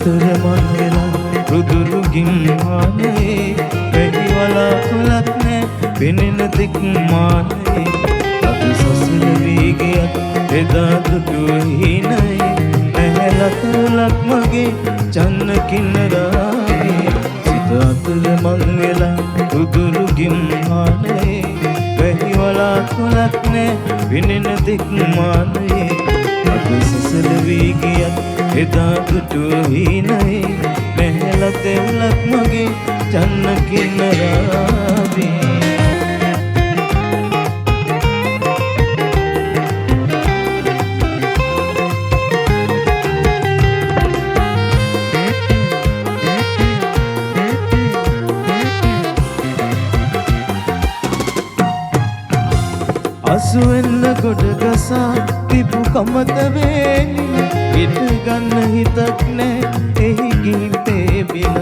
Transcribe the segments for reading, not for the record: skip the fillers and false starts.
අතර මං වෙලා රුදුරු ගිම්මානේ වැහි වලාකුලක් නෑ පෙනෙන තෙක් මානේ අද සසර වේගයක් එදා දුටුවෙහි නෑ නැහැ ලකුලක් මගේ චන්න කින්නරාවේ සිත අතර මං වෙලා රුදුරු ගිම්මානේ වැහි වලාකුලක් නෑ පෙනෙන තෙක් මානේ අද සසර වේගයක් එදා දුටුවෙහි නෑ නැහැ ලකුලක් මගේ චන්න කින්නරාවේ අසුවෙන්න ගොඩ ගසා තිබු කමත වේලි ඉට ගන්න හිතක් නෑ එහි ගිහින් පේබිල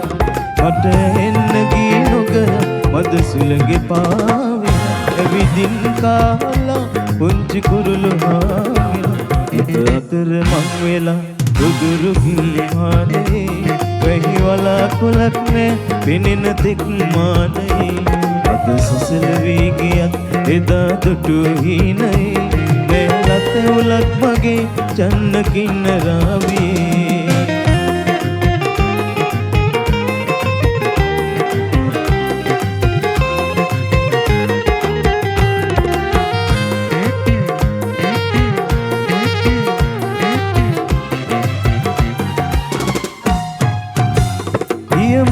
මට එන්න ගී නොකර මද සුළඟ පාවෙන ඇවිදින් කාලා පුංචි කුරුළු හාමිලා හිත අතර මං වෙලා රුදුරු ගිම්මානේ වැහි වලාකුලක් නෑ පෙනෙන තෙක් මානේ අද සසල වේගයක් එදා දුටුවෙහි නෑ ලතවුලක් මගේ චන්න කින්නරාවේ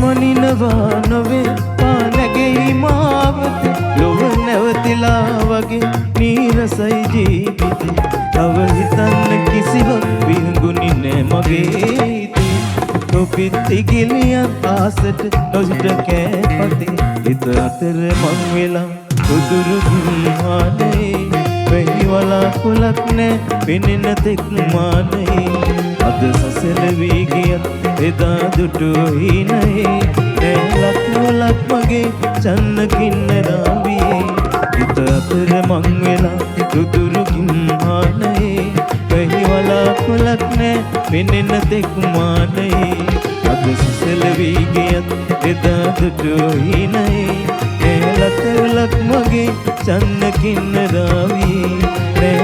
මනිනවා නොවේ පානැගෙයි මාවත ලොව නැවතිලා වගේ නීරසයි ජීවිතේ තව හිතන්න කිසිවක් විහඟුනි නෑ මගේ හිතේ තොපිත් ඉගිලියන් ආසට නොසිට කෑපතේ හිත අතර මං වෙලා උදුරු ගිම්මානේ වැහි වලාකුලක් නෑ පෙනෙන තෙක් මානේ අද සසල වේගයක් එදා දුටුවෙහි නෑ ලකුලක් මගේ චන්න කින්නරාවේ හිත අතර මං වෙලා රුදුරු ගිම්මානේ වැහි වලාකුලක් නෑ පෙනෙන තෙක් මානේ අද සසල වේගයක් එදා දුටුවෙහි නෑ ලකුලක් මගේ චන්න කින්නරාවේ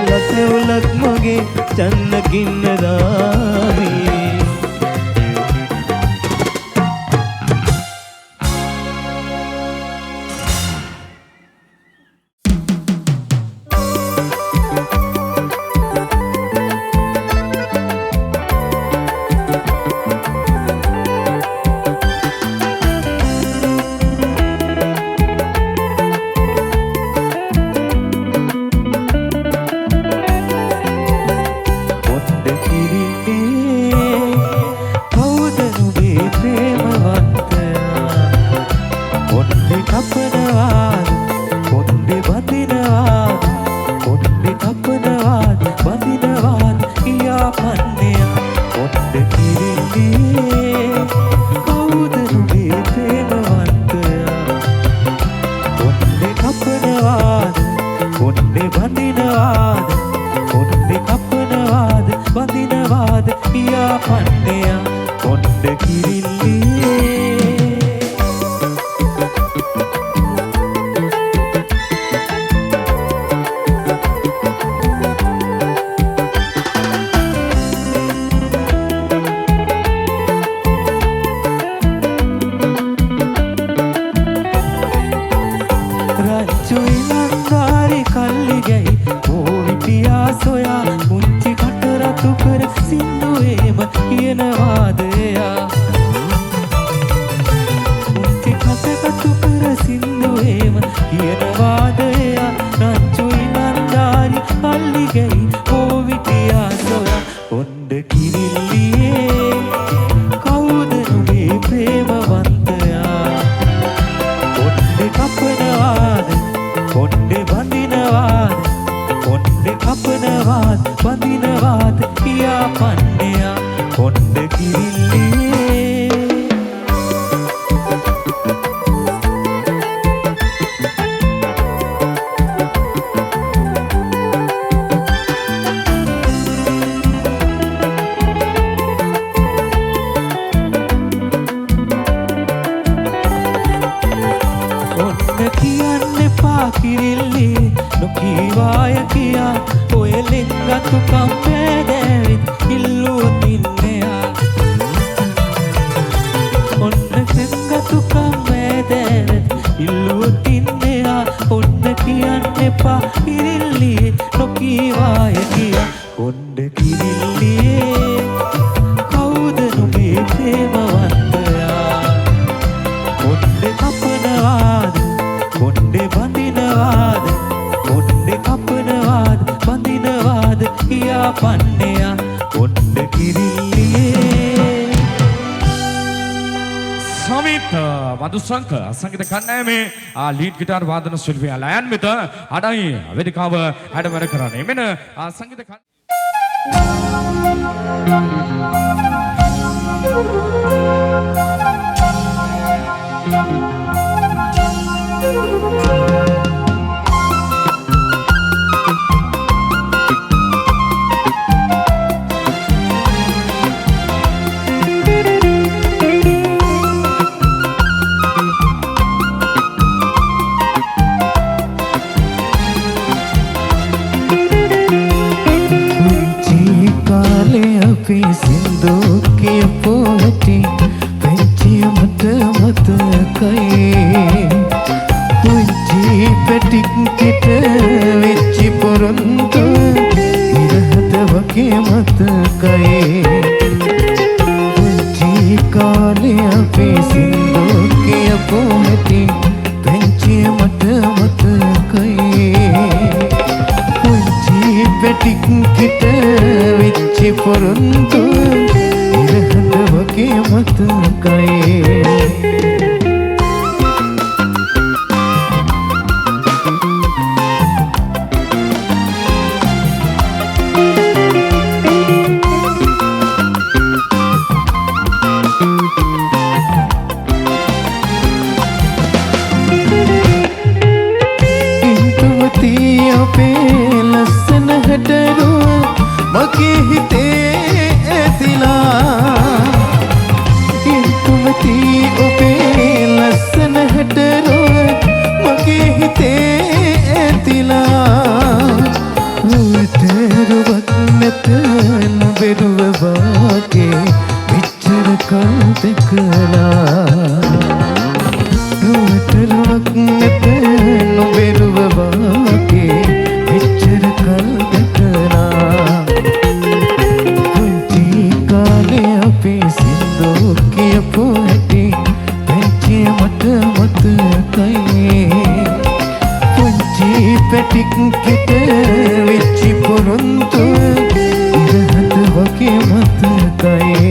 ලකුලක් මගේ චන්න කින්නරාවේ වඳිනවාද කියා පන්නයා කොණ්ඩ කිරිල්ල tukang pedevit illuwat inneya onna senga tukang pedevit illuwat inneya onna kiyanne epa kirilliye nokiwaya kiya onna kirilliye kawuda nume premawantaya onna kapanawad onna bandinawad onna kapanawad bandinawad kiya panneya onna kirilliye සමිත මදුසංක සංගීත කණ්ඩායමේ lead guitar වාදන ශිල්පියා lion මෙත අඩයි වේදිකාව හැඩවැර කරන්නේ මෙන්න සංගීත සින්දු කියපොටි පෙන්චිය මට මතකයි පුංචි පැටික් කිට වෙච්චි පොරොන්දු ඉරහත වගේ මතකයි පුංචි කාලේ අපේ සින්දු කියපොටි පෙන්චිය මට මතකයි පුංචි පැටික් කිට වෙච්චි පොරොන්දු ඉරහඳ වගේ මතකයි ඉන්තුවතිය අපේ ලස්සන හැඩරුව මගේ හිතේ ඇතිලා ඉන්තුමති ඔබේ ලස්සන හැඩරුව මගේ හිතේ ඇතිලා රුවටරුවක් නැත නොබෙරුව වාගේ විච්චර කල් දෙකලා රුවටරුවක් නැත නොබෙරුව වාගේ විච්චර කල් දෙකලා කියපොටි පෙන්චිය මට මතකයි පුංචි පැටික් කිට වෙච්චි පොරොන්දු ඉරහඳ වගේ මතකයි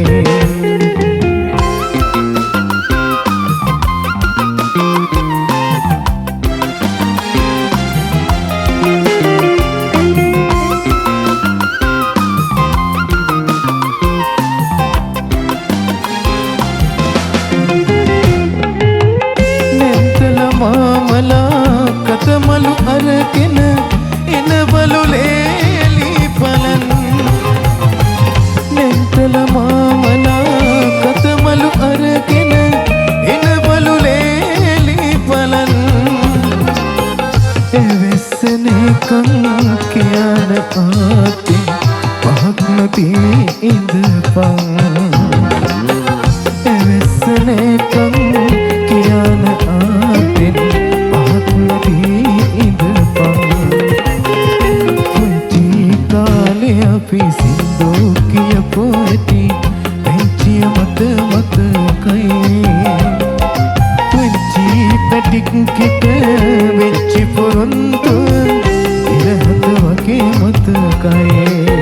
කතමලු අරගෙන එනවලු ලේලි පලන් නෙන්තල මාමලා කතමලු අරගෙන එනවලු ලේලි පලන් එවෙස්සනේ කන් කියන ආතේ පහක් නොදී ඉඳපන් එවෙස්සනේ කන් කියන ආතේ අපි සින්දු කියපොටි පෙන්චිය මට මතකයි පුංචි පැටික් කිට වෙච්චි පොරොන්දු ඉරහඳ වගේ මතකයි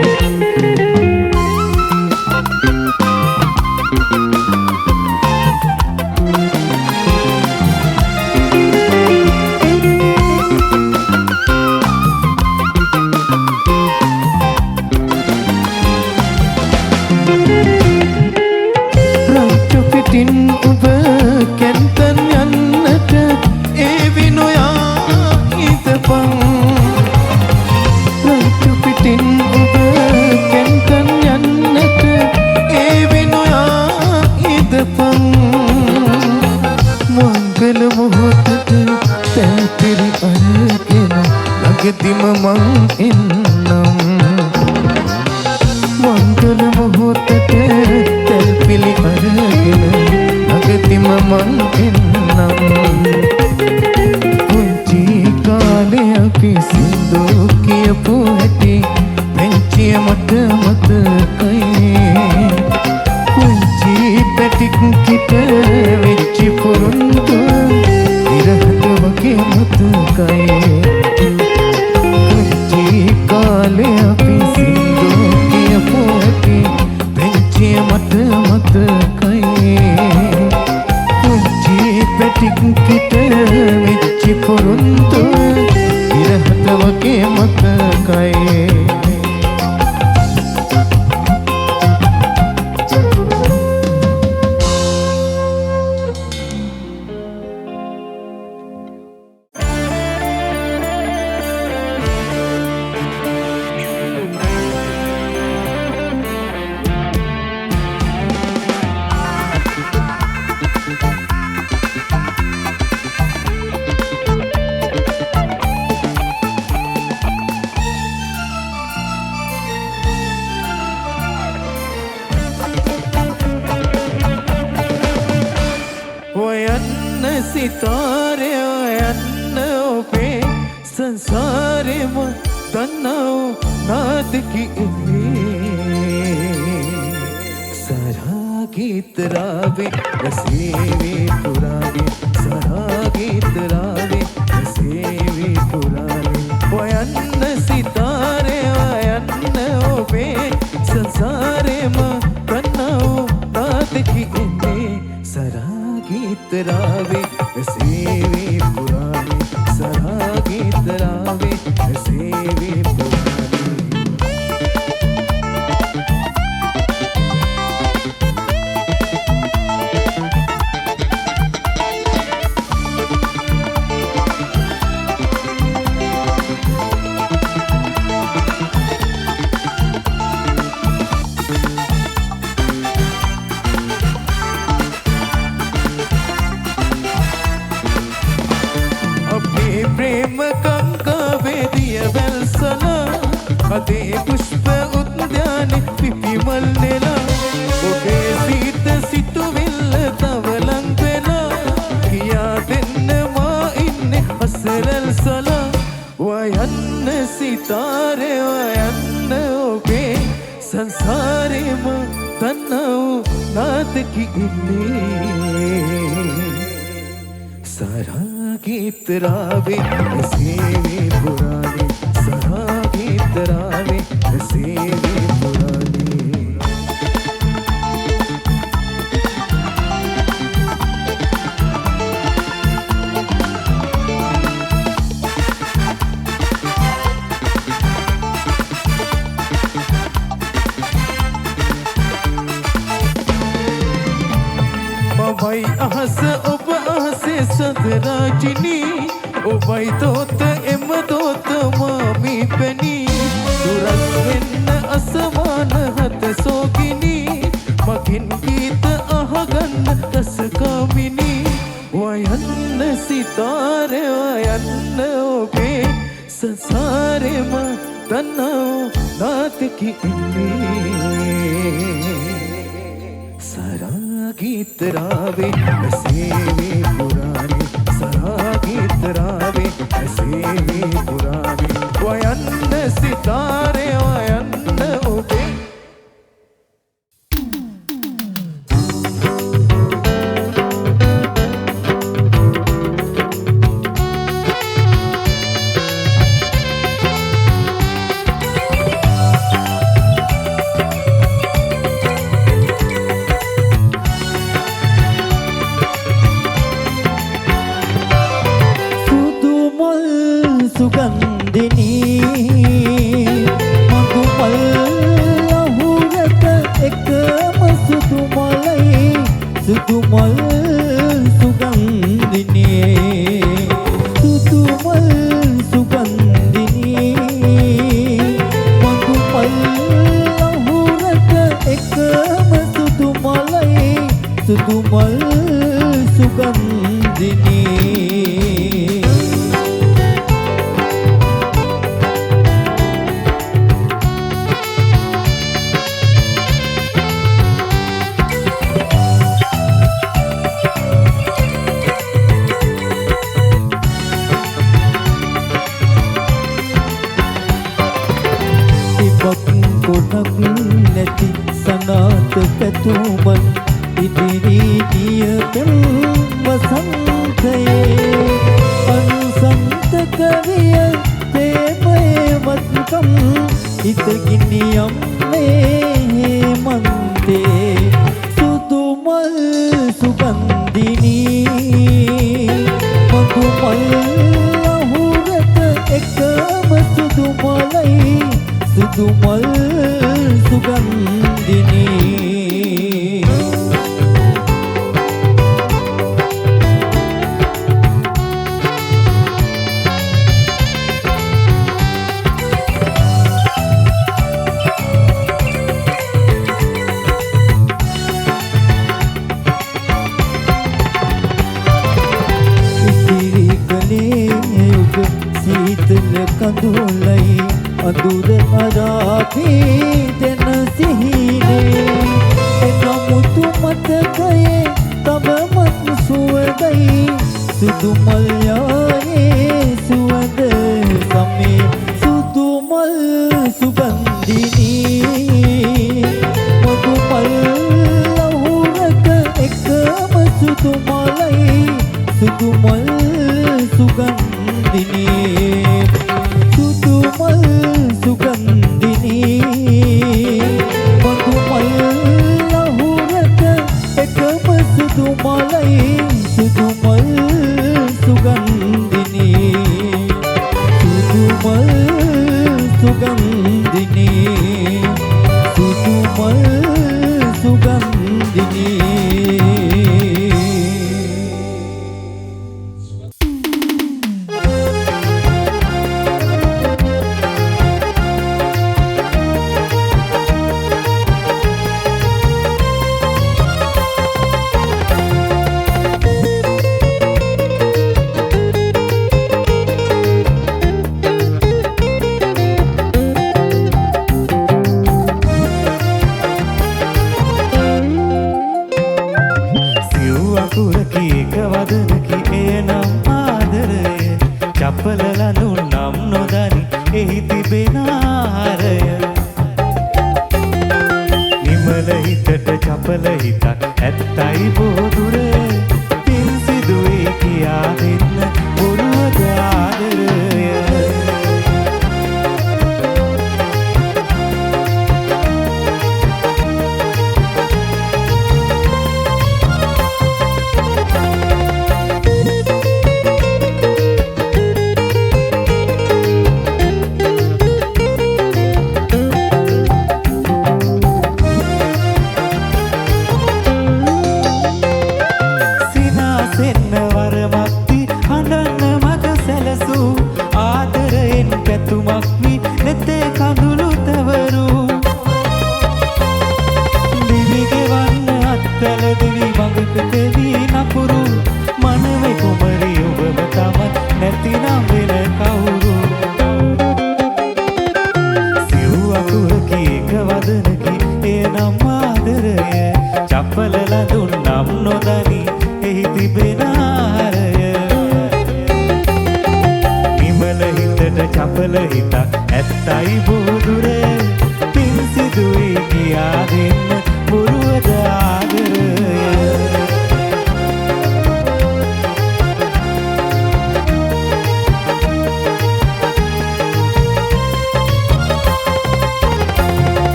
ඔබ කැන්තන් යන්නට ඒ විනොයා ඉදපන් රතු පිටින් ඔබ කැන්තන් යන්නට ඒ විනොයා ඉදපන් මංගල මොහොතට තැතිරි අරගෙන ළඟදිම මං එන්නම් මොහොතට තෙල් පිලි අරගෙන අගතිම මං එන්නම් පුංචි කාලේ අපි සින්දු කියපු හැටි පෙන්චිය මට මතකයි පුංචි පැටික් කිට වෙච්චි පොරොන්දු ඉරහට වගේ මතකයි පුංචි කාලේ අපි සින්දු කියපු හැටි පෙන්චිය මට මතකයි පුංචි පැටික් කිට වෙච්චි පොරොන්දු ඉරහට වගේ මතකයි सितारे अन्न पे संसारे में तन्नाओ नाद की सारा गीत रावे रसेवे पुरावे सारा गीत रावे रसेवे पुरावे वो अन्न सितारे अन्न पे संसारे में तन्नाओ नाद की सारा गीत रावे सेवे पुराने सारा गीत रावे सेवे पुराने प्रेम गंगा वेदिय वेल्सला अदे पुष्प उद्यान पिपिमल नेला ओके सीत सितुविल्ल तवलं वेला किया दिन मा इन्ने असरल सला वयन्न सितारे वयन्न ओबे संसारे मा तन्नाओ नाद की इन्ने सारा गीत रावे सेवे पुराने सारा गीत रावे सेवे पुराने भाई अहस उप अहसे सदराजिनी ओ भाई तोत एम तोत मामी पेनी दुरस वेन्न असमान हत सोगिनी मगिन गीत अहगन रस कामिनी वयन्न सितारे वयन्न ओबे संसारे मा तन्नाओ नात की सारा गीत रावे सेवे पुराने सारा गीत रावे सेवे पुराने वयन्न सितारे वयन्न ओबे सुगंधिनी मधुमल लहुरत एकम सुधुमल सुगंधिनी सुधुमल सुगंधिनी मधुमल लहुरत एकम सुधुमल सुगंधिनी පහක් නැති සනාත පැතුමන් ඉදිරි ගියතෙන් වසන්තයේ අනුසන්ත කවිය ප්‍රේමයේ වත්කම් ඉතගිනියම් මේ මන්තේ සුදු මල් සුගන්ධිනී මధుමල් ලහුරක එකම සුදු මලයි සුදු මල් සුගන්ධිනී කඳුලයි අඳුර අරාපී දෙන සිහිනේ එනමුතු මතකයේ තවමත් සුවඳයි සුදු මල් යායේ සුවඳ සමේ සුදු මල් සුගන්ධිනී මధు මල් ලහුරක එකම සුදු මලයි සුදු මල් සුගන්ධිනී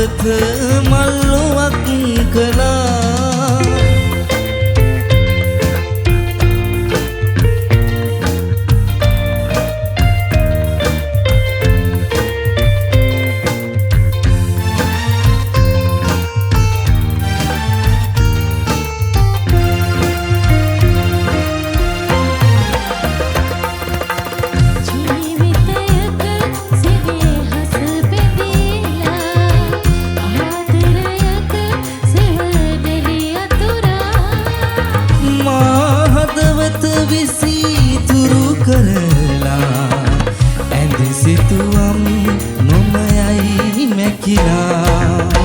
හදවත මල්ලුවක් කළා සිතුවම් නොමයයි මැකිලා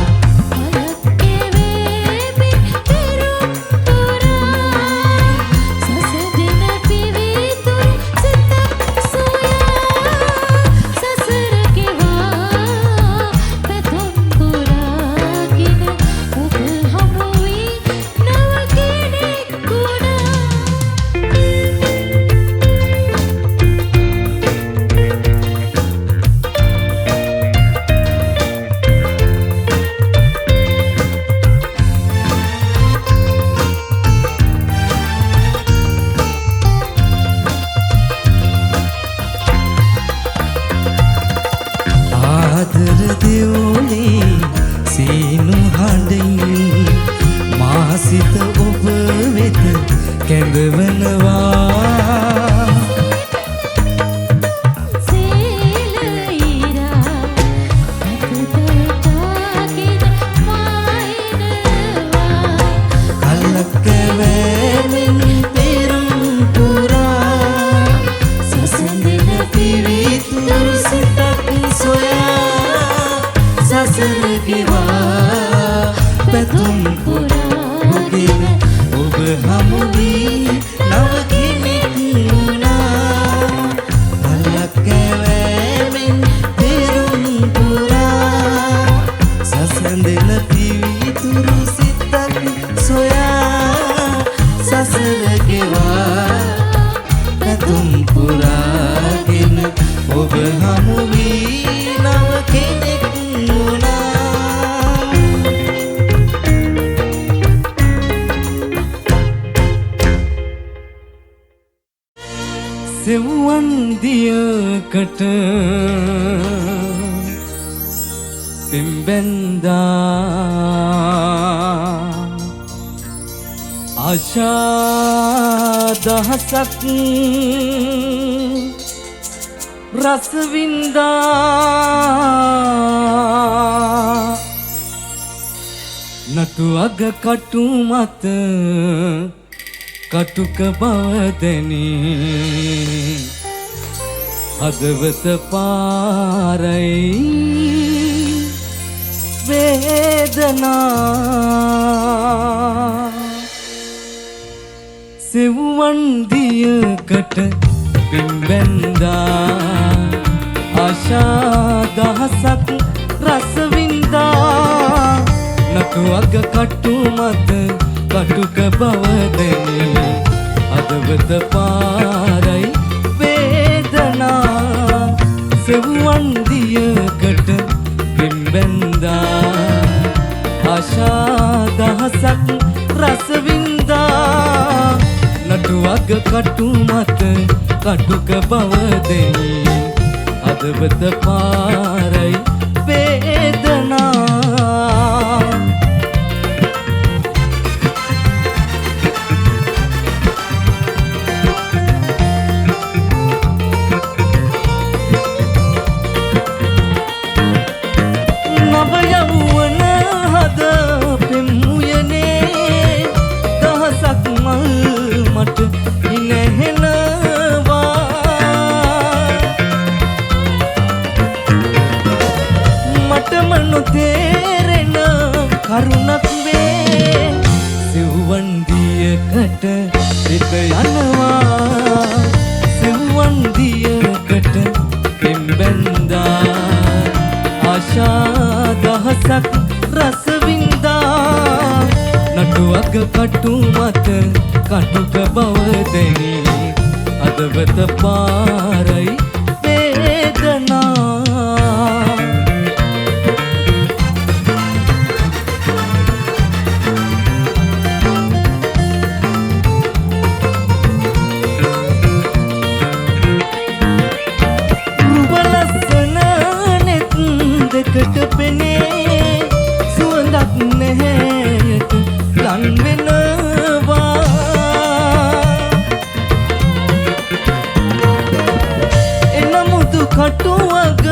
රසවින්දා නටු අග කටු මත කටුක බව දැනේ හදවත පාරයි වේදනා සෙව්වන් දියකට පිම්බැන්දා ආශා දහසක් රසවින්දා නටු අග කටු මත කටුක බව දැනේ හදවත පාරයි වේදනා සෙව්වන් දියකට පිම්බැන්දා ආශා දහසක් රසවින්දා නටු අග කටු මත කටුක බව දෙනී හදවත පාරයි වේදනා නව යවුවන හද පෙම්මුයනේ දහසක් මල් මට ඉනහෙනවා මටම නොතේරෙන කරුණක් වේ සිව්වන් දියකට එක යනවා සිව්වන් දියකට පෙම්බැන්දා ආශා දහසක් රසවින්දා නටු අග කටු මත කටුක බව දැනේ හදවත පාරයි වේදනා එකට පෙනේ සුවඳක් නැහැයට ලං වෙනවා එනමුදු කටුවග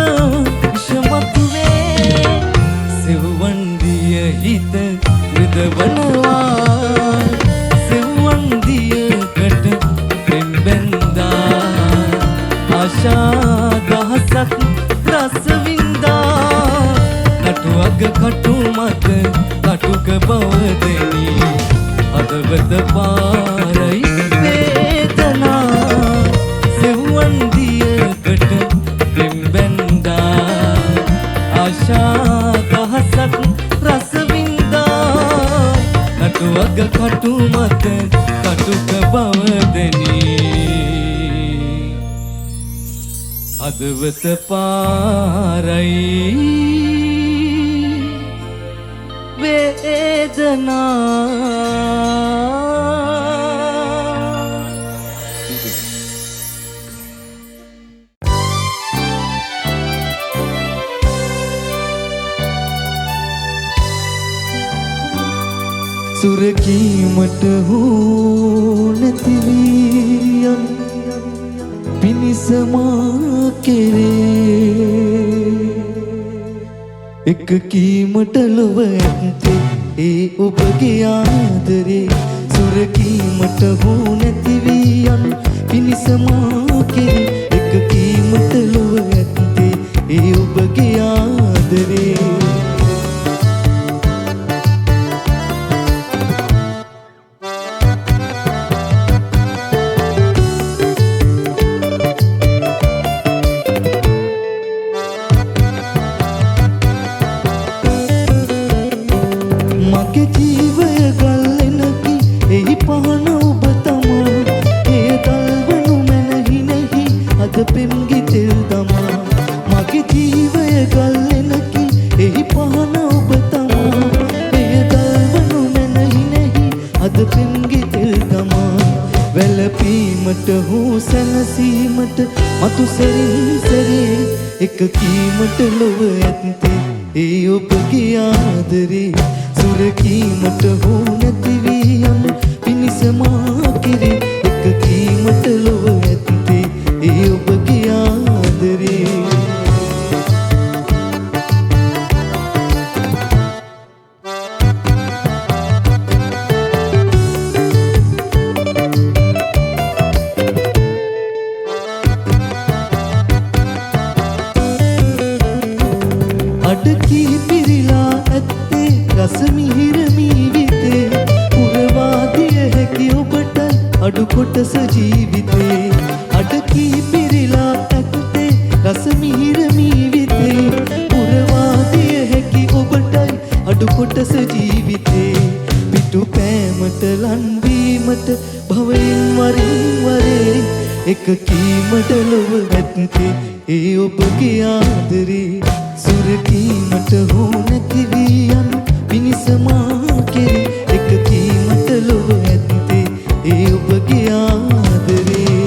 විෂමතුවේ සෙව්වන්දිය හිත රිදවනවා සෙව්වන්දියකට පෙම්බැන්දා ආශා දහසක් රසවින්දා කටුවග කටු මත කටුක බවදෙනි අදවත පාරයි වේදනා සෙව්වන්දියකට පෙම්බැන්දා ආශා දහසක් රසවින්දා කටුවග කටු මත කටුක බවදෙනි අදවත පාරයි වේදනා සුරකීමට හෝ නැතිවී යන පිනිසමා කෙරේ එක කීමට ලොව ඇත්තේ ඒ ඔබගේ ආදරේ සුරකීමට හෝ නැතිවී යන පිනිසමා කෙරේ එක කීමට ලොව ඇත්තේ ඒ ඔබගේ ආදරේ මතු සැරින් සැරේ එක කීමට ලොව ඇත්තේ ඒ ඔබගේ ආදරේ සුරකීමට හෝ නැතිවී යන පිනිසමා කෙරේ එක කීමට ලොව ඇත්තේ ඒ ඔබගේ ආදරේ අඩකී පිරිලා ඇත්තේ රසමිහිර මීවිතේ පුරවාදිය හැකි ඔබට අඩු කොටස ජීවිතේ අඩකී පිරිලා ඇත්තේ රසමිහිර මීවිතේ පුරවාදිය හැකි ඔබටයි අඩු කොටස ජීවිතේ පිටු පෑමට ලන්වීමට භවයෙන් වරින් වරේ එක කීමට ලොව ඇත්තේ ඒ ඔබගේ ආදරේ සුරකීමට හෝ නැතිවී යන පිනිසමා කෙරේ එක කීමට ලොව ඇත්තේ ඒ ඔබගේ ආදරේ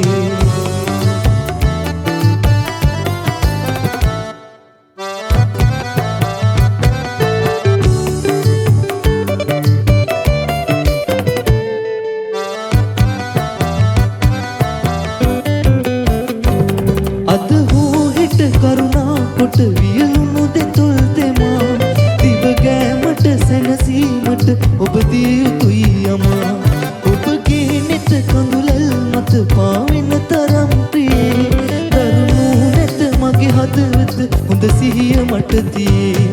අද හෝ හෙට කරුණා කොට වියලුණු දෙතොල් දෙමා දිවගෑමට සැනසීමට ඔබ දිය යුතුයි යමා ඔබගේ නෙත කඳුලල් මත පාවෙන තරම් ප්‍රියේ දරුණු නැත මගේ හදවත හොඳ සිහිය මට තියේ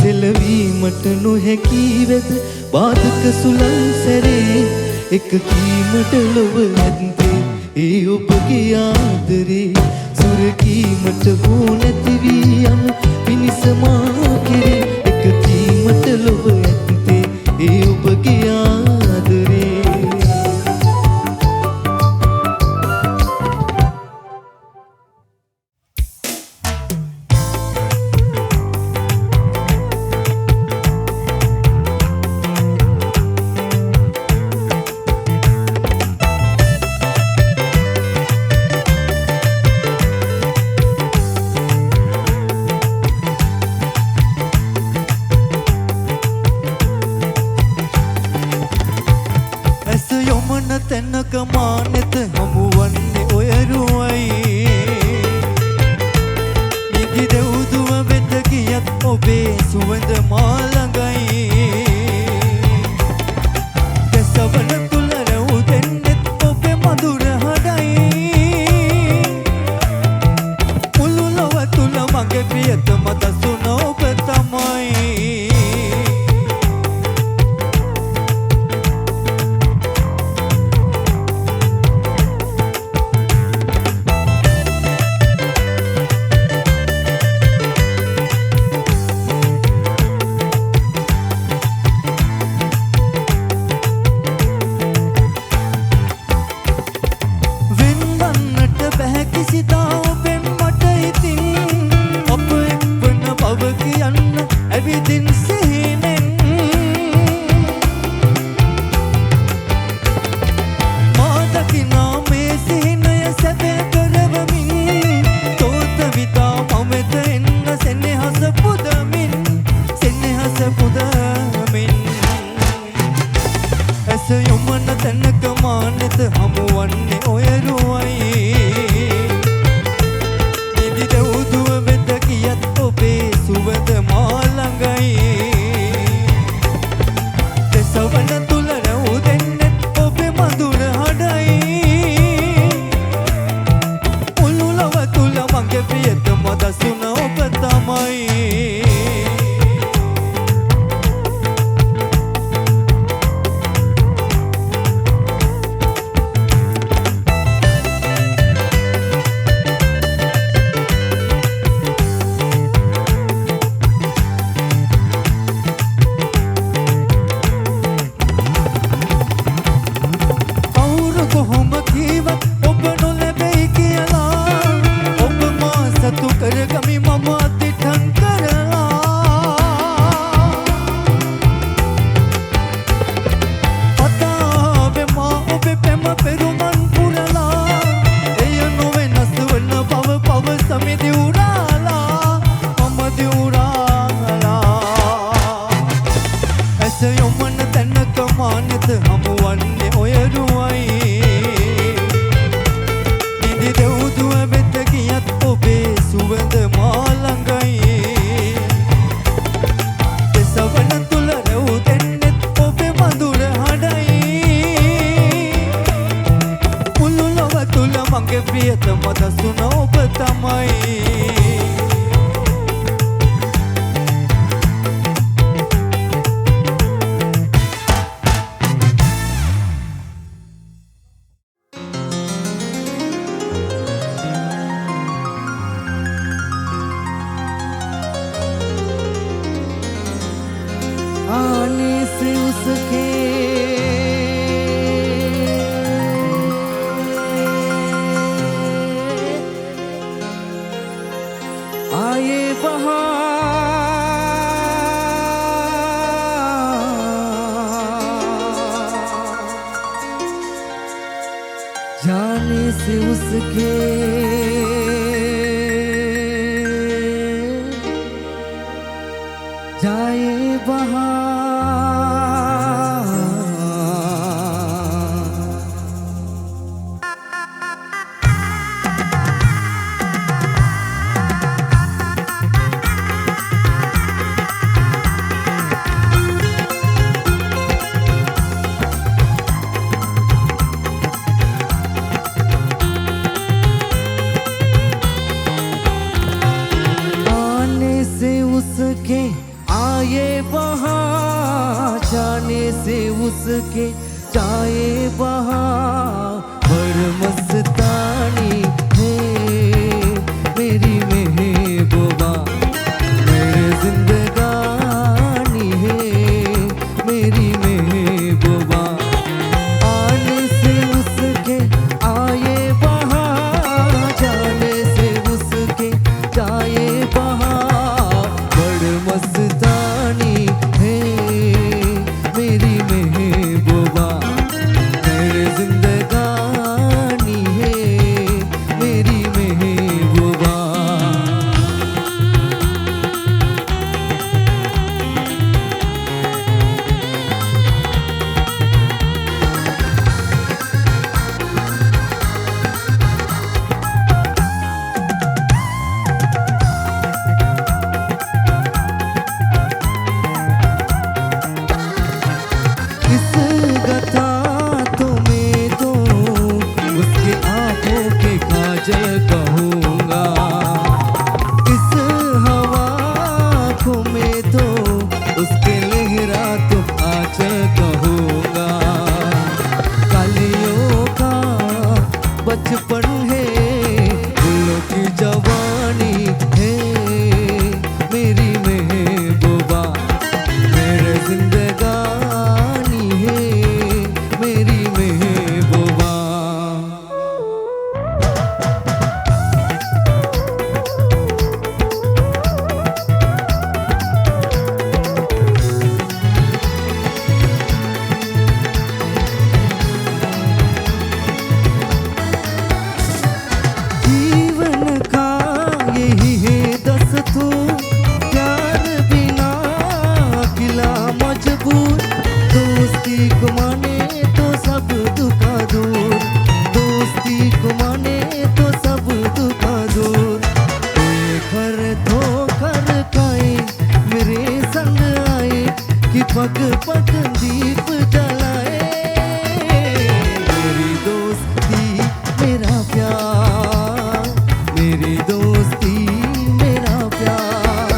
සෙලවීමට නොහැකි වෙත බාධක සුළං සැරේ එක කීමට ලොව ඇත්තේ ඒ ඔබගේ ආදරේ සුරකීමට හෝ නැතිවී යන පිනිසමා කෙරේ එක කීමට ලොව ඇත්තේ ඒ ඔබගේ ආදරේ තැනක මානෙත හමුවන්නේ ඔය රුවයි නිදි දෙව්දුව වෙත ගියත් ඔබේ සුවඳ මා ළඟයි දසවන තුල රැව් දෙන්නෙත් ඔබේ මధుර හඬයි මුළු ලොව තුල මගේ ප්‍රියතම දසුන ඔබ තමයි कि पग पग दीप जलाए मेरी दोस्ती मेरा प्यार मेरी दोस्ती मेरा प्यार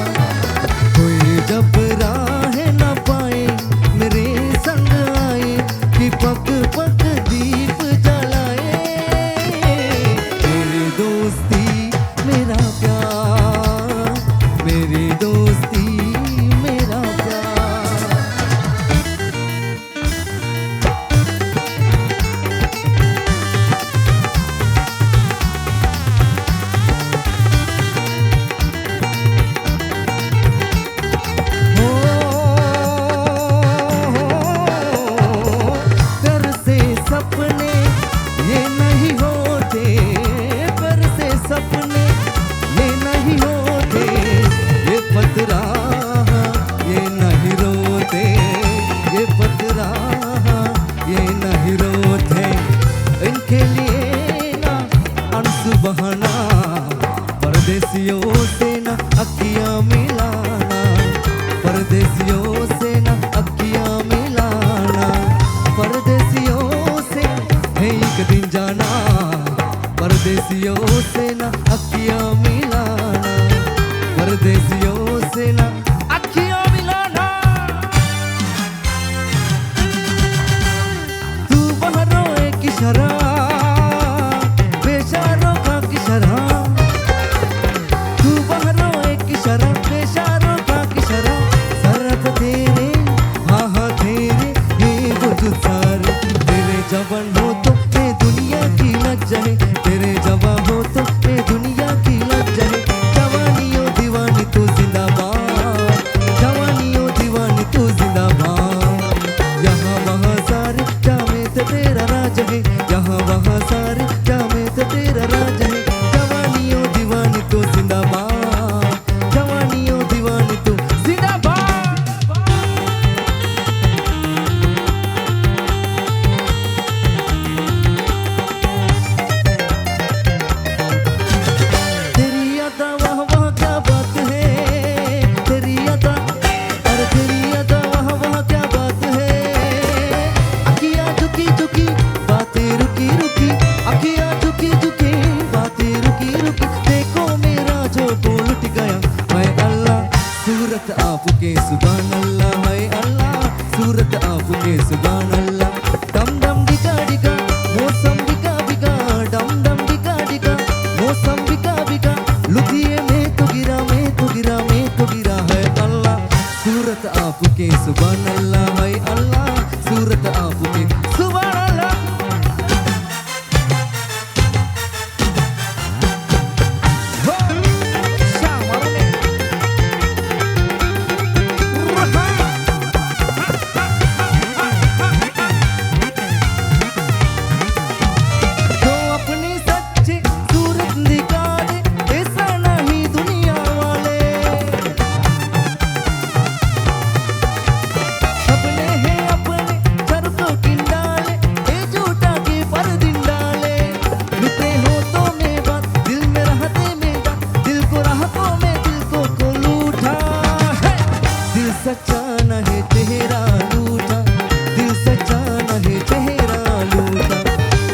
कोई जब राह न पाए मेरे संग आए कि पग पग दीप जलाए मेरी दोस्ती मेरा प्यार मेरी दोस्ती मेरा प्यार कर से सपने ये नहीं होते कर से सपने ये नहीं होते ये पतरा ये नहीं रोते ये पतरा ये नहीं रोते इनके लिए ना अंसु बहाना परदेसियों से ना अखियां मिलाना परदेसियों से ना अखियां मिलाना परदेसियों से है एक दिन जाना परदेसियों से ना अखियां मिलाना परदेसियों से ना अखियां मिलाना तू बहरों की शराब बेचारों का की शराब तू बहरों की शराब बेचारों का की शराब सरफ तेरे हाँ तेरे ये वजूद सारे तेरे जवान हो तो ये दुनिया की लग जाए तेरे जवान हो तो ये दुनिया की लग जाए जवानियों दीवानी तू जिंदाबाद जवानियों दीवानी तू जिंदाबाद यहाँ वहाँ सारे जामे तो तेरा राज है यहाँ वहाँ सारे जामे तो तेरा राज है जवानियों दीवानी तू जिंदाबाद जवानियों दीवानी तू जिंदाबाद तेरी अदा वाह वाह क्या बात है तेरी अदा अरे तेरी अदा वाह वाह क्या बात है अखियाँ झुकी झुकी बातें रुकी रुकी अखियाँ झुकी झुकी बातें रुकी रुकी देखो मेरा जो बोल उठ गया हाय अल्लाह सूरत आपके सुभान अल्लाह हाय अल्लाह सूरत आपके सुभान अल्लाह डम डम डिगा डिगा मौसम बिका बिका डम डम डिगा डिगा मौसम बिका बिका लुधिए में तो गिरा में तो गिरा में तो गिरा है अल्लाह सूरत आपके सुभान अल्लाह है अल्लाह सूरत आपके सुभान अल्लाह हो शामरने जो अपनी सच्ची सूरत दिखा दे ऐसा नहीं दुनिया वाले अपने हैं अपने सर को किन डाले ये झूठा के पर दिन डाले मित्रे हो तो में बात दिल में रहते में बात दिल को राहतों में दिल को लूटा है दिल सच्चा न है चेहरा लूटा दिल सच्चा न है चेहरा लूटा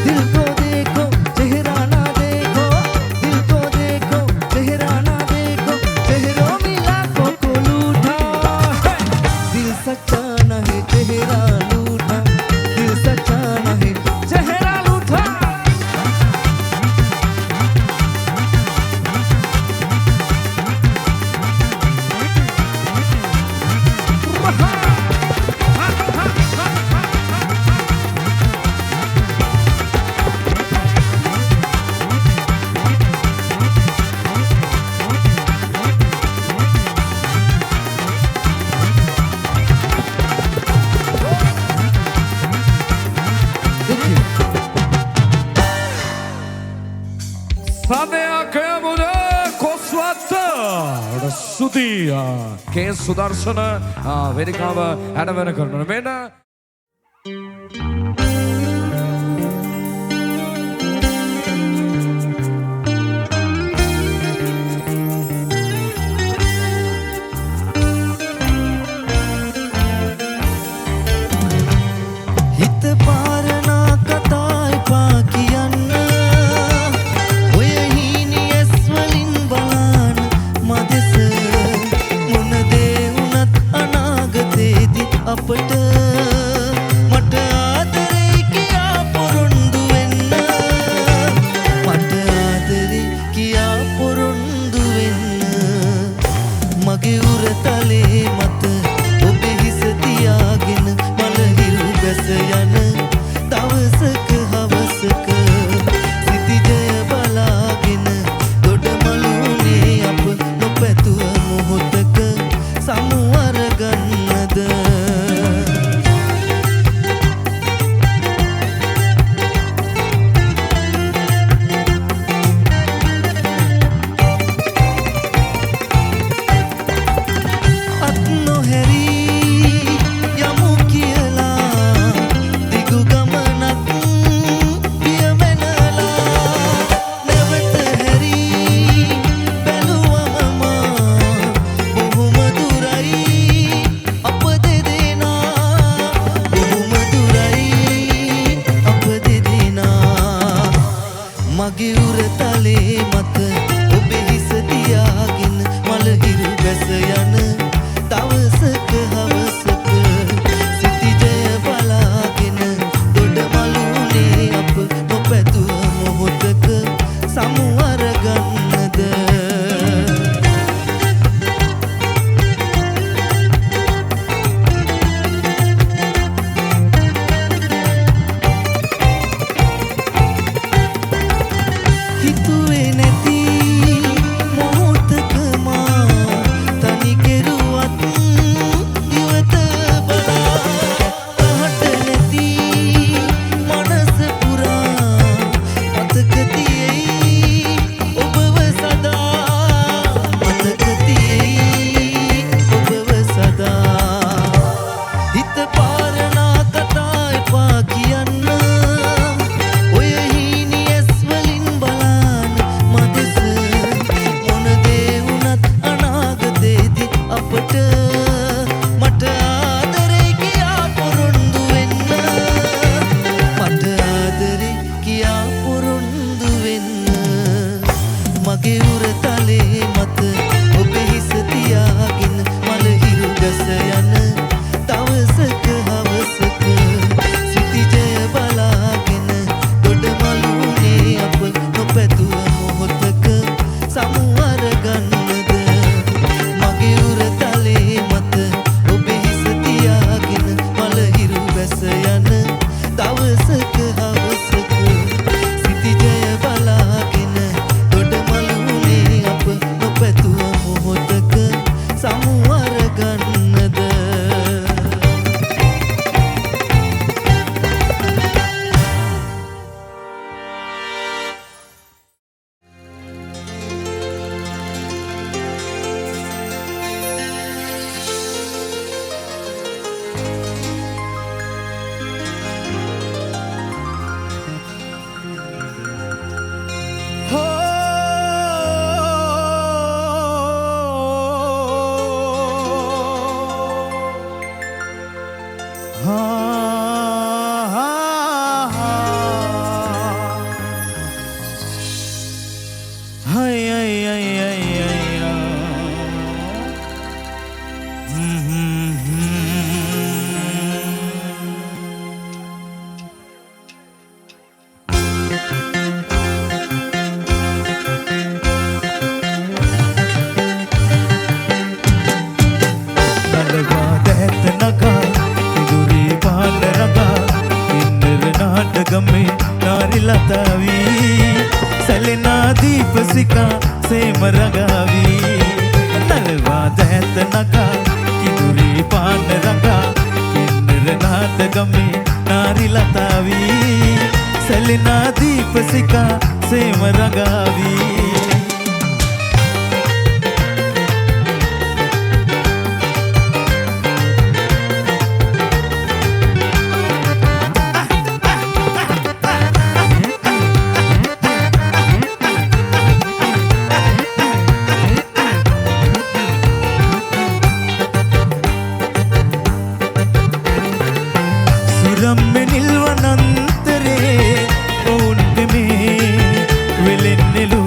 दिल को देखो चेहरा ना देखो दिल को देखो चेहरा ना देखो चेहरों मिला को लूटा है दिल सच्चा न है चेहरा लूटा दिल सच्चा न है चेहरा लूटा देखिए Sabeake muda koswata Sudi K Sudarsana Vedikava Adavana Karna Mena අරගන්නද මගේ උරතලේ මත ඔබේ හිස තියාගෙන මල හිරු බැස යන දවසක හවසක සිටිජය බලාගෙන දොඩ මලුනේ අප නොපැතුව මොහොතක සමු අරගන්නද හිතුවේ නැති මොහොතක මා තනි කෙරුවත් ඉවත බලා අහට නැති මනස පුරා මතක තියෙයි ඔබව සදා මතක තියෙයි ඔබව සදා හිත පාරනා කතා එපා කියන්න ඔය හීනි ඇස් වලින් බලන්න මදෙස මොන දේ වුණත් අනාගතේදී අපට මට ආදරේ කියා පොරොන්දු වෙන්න මට ආදරේ කියා පොරොන්දු වෙන්න මගේ උරතලේ මත ඔබේ හිස තියාගෙන මල හිරු ගස යන දවසක හවසක සිටිජය බලාගෙන දොඩ මලුනේ අප නොපැතුව මොහොතක සමු අරගන්නද මගේ උරතලේ මත ඔබේ හිස තියාගෙන මල හිරු බැස යන දවසක හවසක සිටිජය බලාගෙන දොඩ මලුනේ අප නොපැතුව මොහොතක සමු අරගන්නද නිල්වනන්තරේ ඔවුන්ට මේ වෙලෙන්නෙලු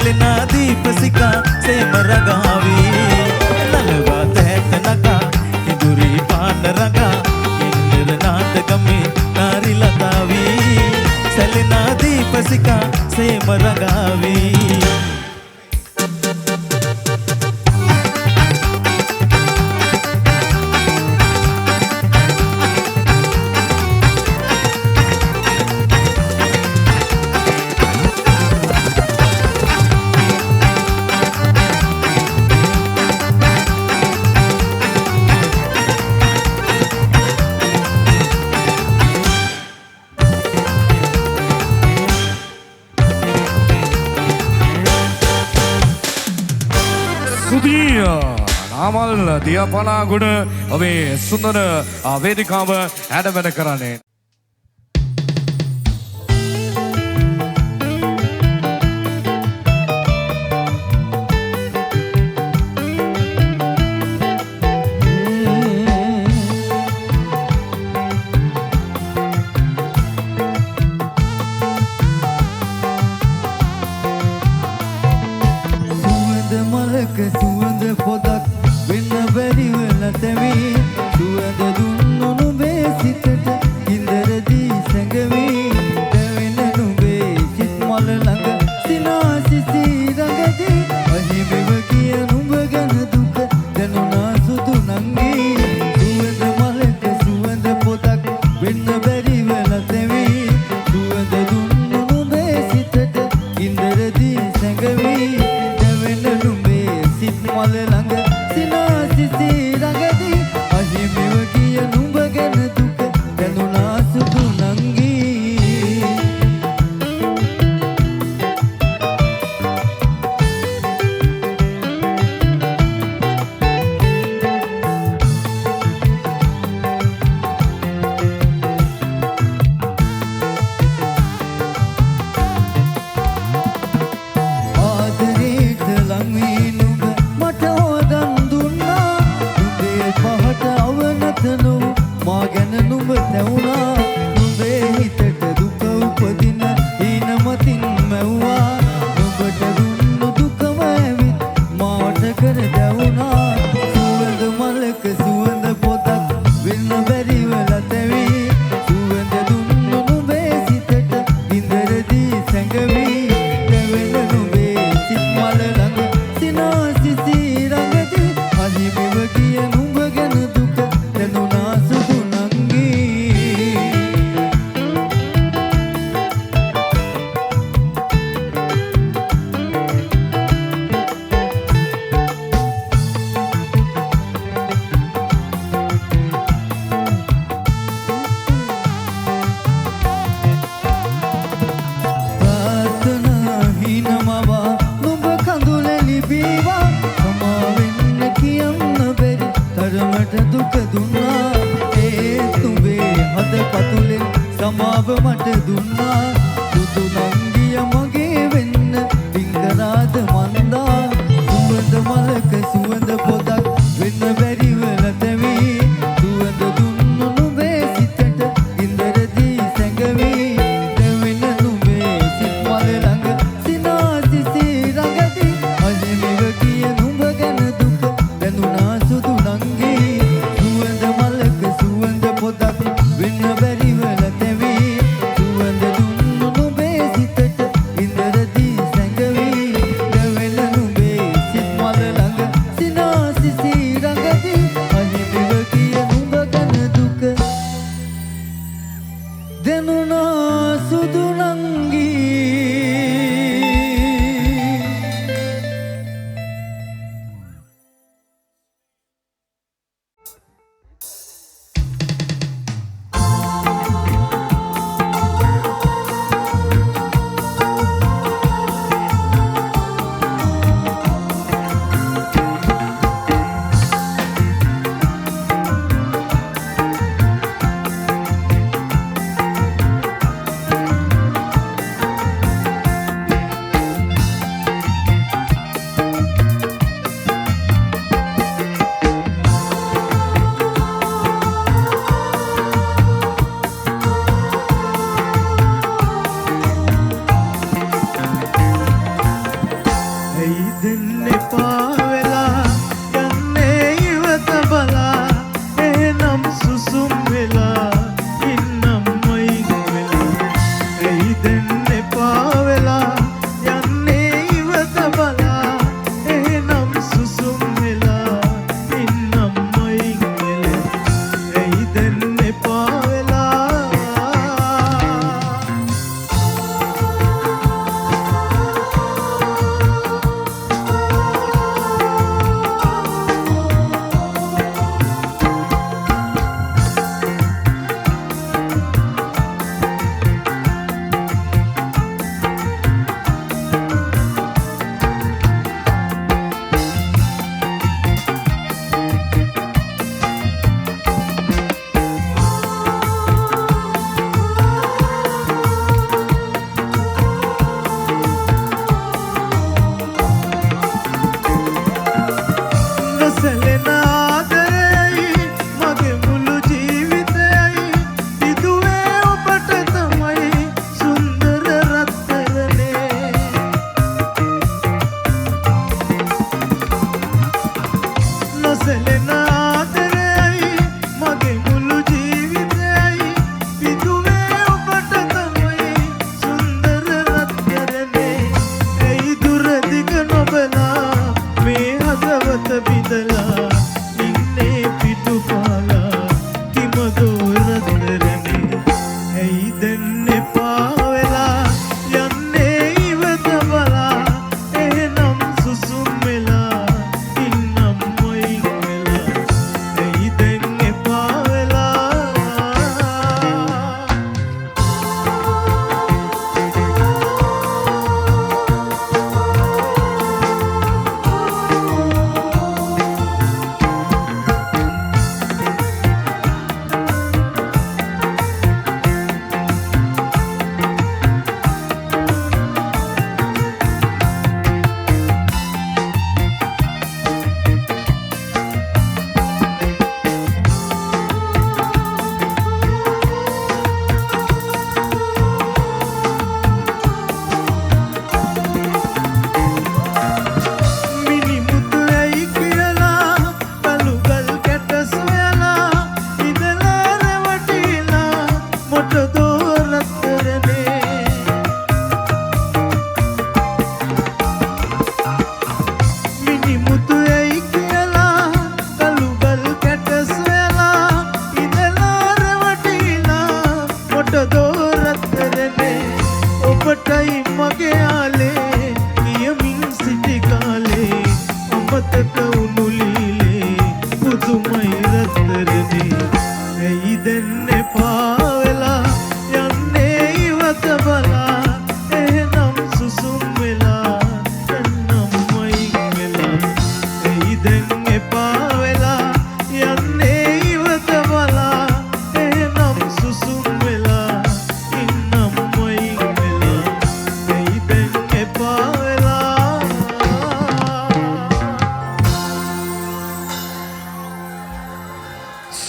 සැලෙනා දීපසිකා සේම රගාවී නලවා තැත නගා ඉදුරි පාන රගා ඉන්දර නාටගමේ නාරි ලතාවී සැලෙනා දීපසිකා සේම රගාවී නාමල් දියපනාගොඩ ඔබේ සුන්දර වේදිකාව හැඩවැඩ කරන්නේ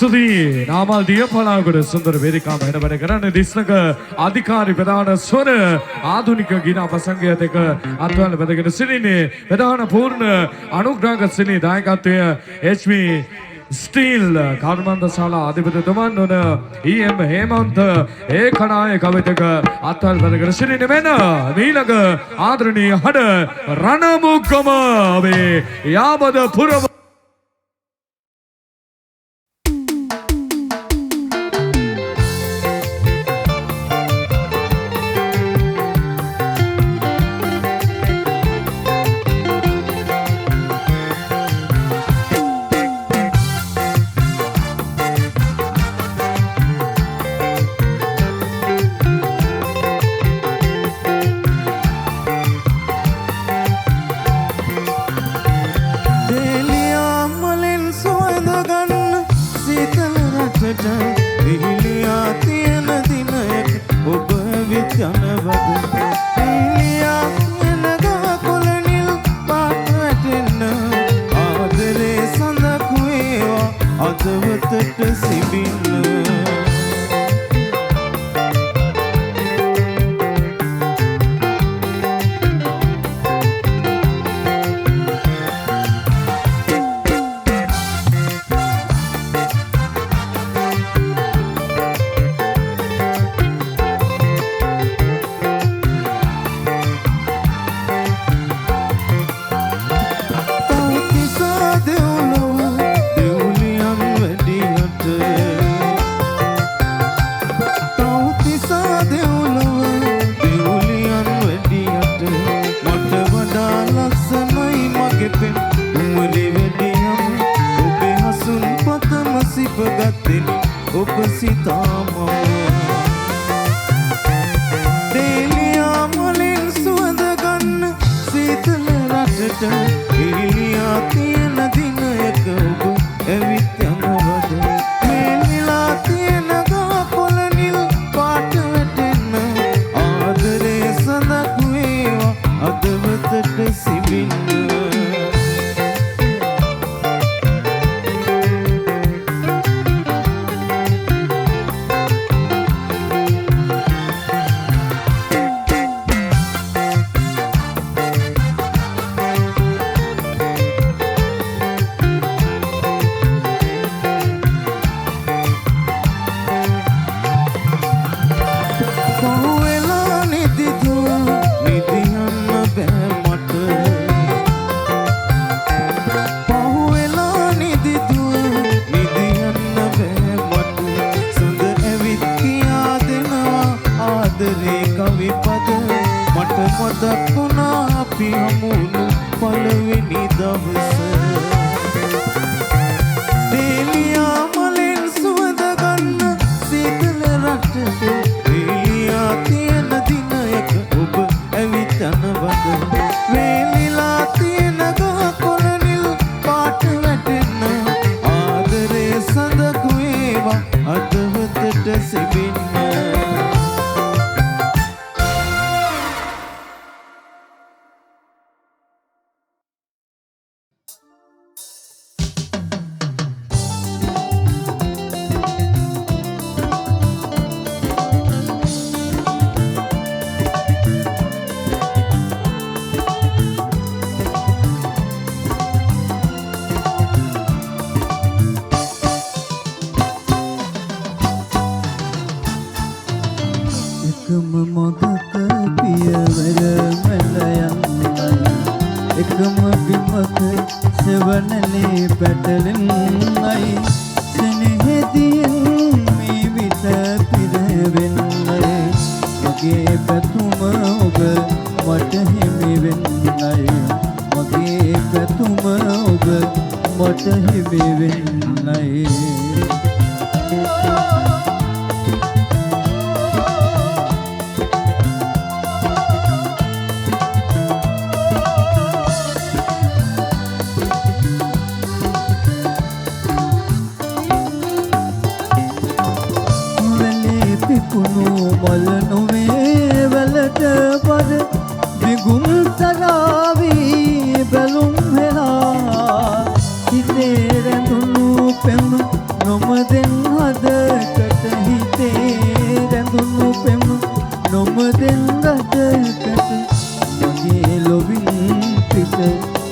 ස්තුතියි නාමල්දිය පලාගොඩ සුන්දර වේදිකාව වැඩ වැඩ කරන දිස්නක අධිකාරී ප්‍රධාන ස්වර ආධුනික ගීත අපසංගයත් එක්ක අත්වල වැදගෙන සිටින්නේ ප්‍රධාන පූර්ණ අනුග්‍රහක සිනී දායකත්වය HB ස්ටීල් කර්මන්ත ශාලා අධිපතිතුමන් වන EM හේමන්ත ඒකනායක කවිතක අත්වල වැදගෙන සිටින්නේ මෙන්න ඊළඟ ආදරණීය හඩ රණමුගම වේ යාබද පුරව Terenu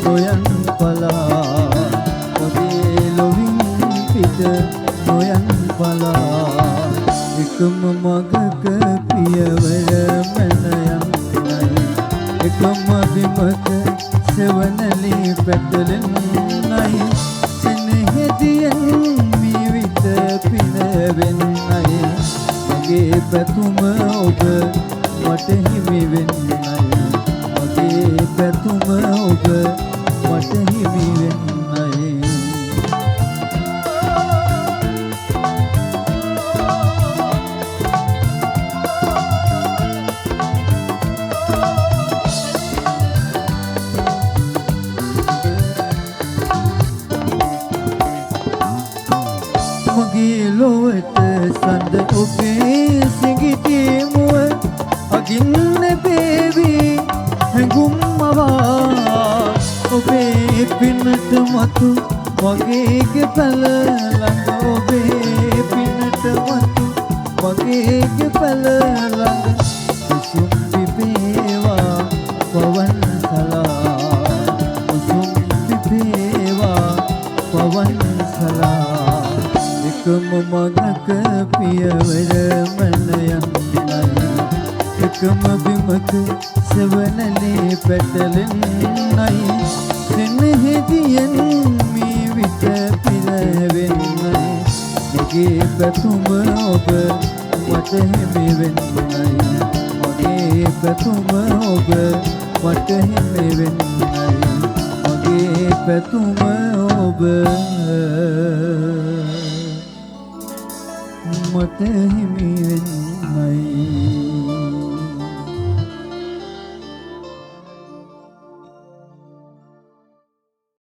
නොයන් පලා ඔබේ ලොවින් පිට නොයන් පලා එකම මගක පියවර මැන යන්නයි එකම බිමක සෙවණලි පැටලෙන්නයි සෙනෙහදියෙන් මේ විත පිනවෙන්නයි මගේ පැතුම ඔබ මට හිමි වෙන්නයි මගේ පැතුම ඔබ මට හිමි වෙන්නයි මගේ ලොවට සඳ ඔබේ සිඟිති මුව අගින්න බේවි හැඟුම් මවා ඔබේ පින්නට මතු මගේගේ පැල ළඟ ඔබේ පින්නට මතු මගේගේ පැල ළඟ කුසුම් පිපේවා පවන් සලා කුසුම් පිපේවා පවන් සලා එකම මගක පියවර මැන යන්නයි එකම බිමක සෙවණලි පැටලෙන්නයි සෙනෙහදියෙන් මේ විට පිරවෙන්නයි මගේ පැතුම ඔබ මට හිමි වෙන්නයි මගේ පැතුම ඔබ මට හිමි වෙන්නයි මගේ පැතුම ඔබ මට හිමි වෙන්නයි